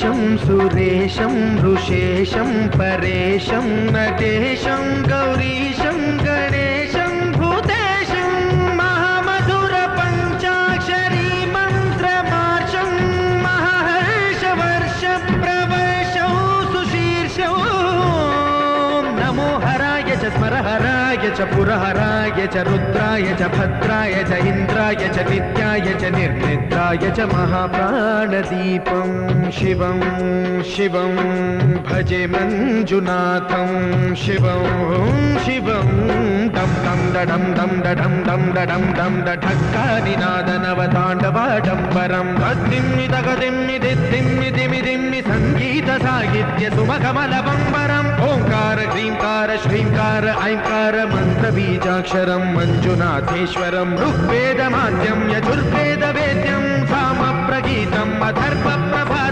महेशं सुरेशं ऋषेशं परेशं नटेशं गौरीशं गणेशं भूतेशं महामधुर पञ्चाक्षरी मन्त्रमार्षं महर्षवर्ष प्रवर्षौ सुशीर्षौ नमो हराय च स्मरहराय च पुरहराय च रुद्राय च भद्राय च इन्द्राय च नित्याय च निर्निद्राय च महाप्राणदीपं शिवं शिवं भजे मञ्जुनाथं शिवं शिवं डं डं डं डं डं डं डं डं ढक्कानिनादनवताण्डवाडम्बरं गद्दिम्मि तगदिम्मि दिद्दिम्मि दिमिदिम्मि सङ्गीतसाहित्य सुमकमलबम्बरम् ओङ्कार ह्रीङ्कार श्रीङ्कार ऐङ्कार मन्त्रबीजाक्षरं मञ्जुनाथेश्वरं ऋग्वेदमाद्यं यजुर्वेदवेद्यं सामप्रगीतम् अथर्वप्रभातं